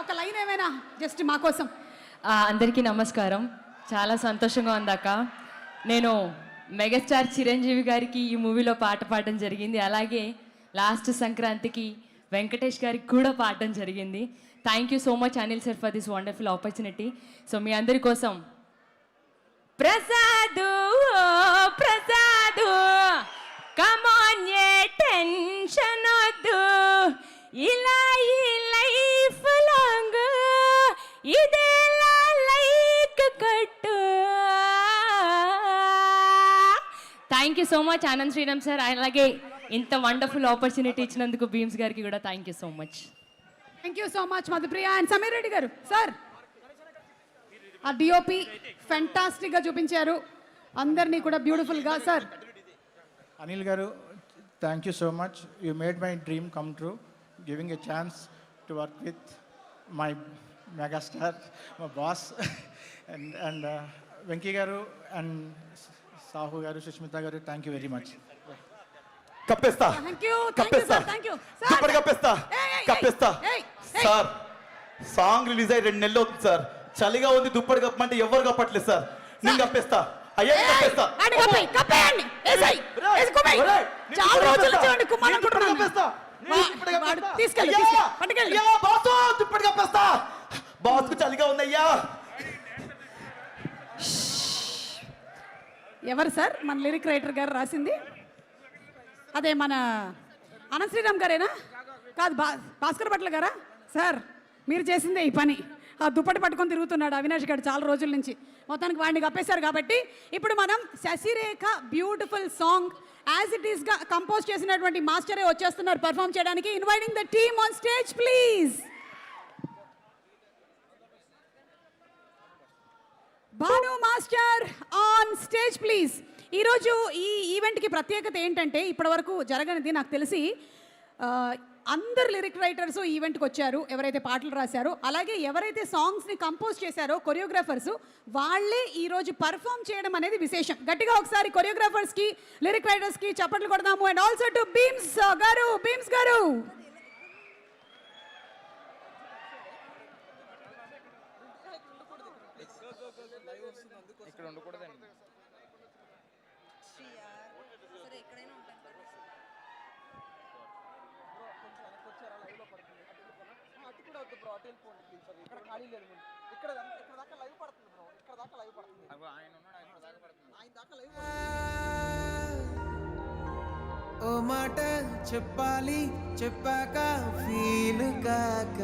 ఒక లైన్ ఏమైనా జస్ట్ మా కోసం. అందరికీ నమస్కారం. చాలా సంతోషంగా ఉంది అక్క. నేను మెగాస్టార్ చిరంజీవి గారికి ఈ మూవీలో పాట పాడడం జరిగింది. అలాగే లాస్ట్ సంక్రాంతికి వెంకటేష్ గారికి కూడా పాడడం జరిగింది. Thank you so much Anil sir for this wonderful opportunity. So మీ అందరి కోసం ప్రసాదు ప్రసాదు కమాన్ ఏ టెన్షన్ వద్దు, ఇలా ఈ లైఫ్ లాంగ్ ఇదేలా లైక్ కట్టు. Thank you so much Anand Sriram sir. అలాగే ఇంత వండర్ఫుల్ ఆపర్చునిటీ ఇచ్చినందుకు బీమ్స్ గారికి కూడా thank you so much. Thank you so much Madhupriya and Sameer Reddy గారు. సార్ ఆ డిఓపి ఫెంటాస్టిక్గా చూపించారు అందరినీ కూడా బ్యూటిఫుల్గా. సార్ అనిల్ గారు, thank you so much. You made my dream come true, giving a chance to work with my megastar, my boss. And Venky గారు and Sahu గారు, సుష్మిత గారు, థ్యాంక్ యూ వెరీ మచ్. కప్పేస్తా కప్పేస్తా సార్. సాంగ్ రిలీజ్ అయ్యి 2 నెలలు అవుతుంది సార్. చలిగా ఉంది, దుప్పటి కప్పమంటే ఎవరు కప్పట్లేదు సార్. నేను కప్పేస్తా. అయ్యా కప్పేస్తా. దుప్పటి కప్పేస్తా. బాస్కు చలిగా ఉందయ్యా. ఎవరు సార్ మన లిరిక్ రైటర్ గారు రాసింది? అదే మన అనంత్ శ్రీరామ్ గారేనా? కాదు, భాస్కర్ భట్ల గారా? సార్ మీరు చేసిందే ఈ పని. ఆ దుప్పటి పట్టుకొని తిరుగుతున్నాడు అవినాష్ గారు చాలా రోజుల నుంచి. మొత్తానికి వాడిని కప్పేశారు. కాబట్టి ఇప్పుడు మనం Sasirekha beautiful song as it ఈస్గా కంపోజ్ చేసినటువంటి మాస్టరే వచ్చేస్తున్నారు పర్ఫామ్ చేయడానికి. Inviting the team on stage please. Bhanu master on stage please. ఈరోజు ఈ ఈవెంట్కి ప్రత్యేకత ఏంటంటే ఇప్పటివరకు జరగనిది నాకు తెలిసి అందరు లిరిక్ రైటర్స్ ఈవెంట్కి వచ్చారు, ఎవరైతే పాటలు రాశారో. అలాగే ఎవరైతే సాంగ్స్ని కంపోజ్ చేశారో కొరియోగ్రాఫర్స్, వాళ్ళే ఈరోజు పర్ఫామ్ చేయడం అనేది విశేషం. గట్టిగా ఒకసారి కొరియోగ్రాఫర్స్కి లిరిక్ రైటర్స్కి చప్పట్లు కొడదాము. అండ్ ఆల్సో టు బీమ్స్ గారు. బీమ్స్ గారు ఓ మాట చెప్పాలి చెప్పాక ఫీల్ కాక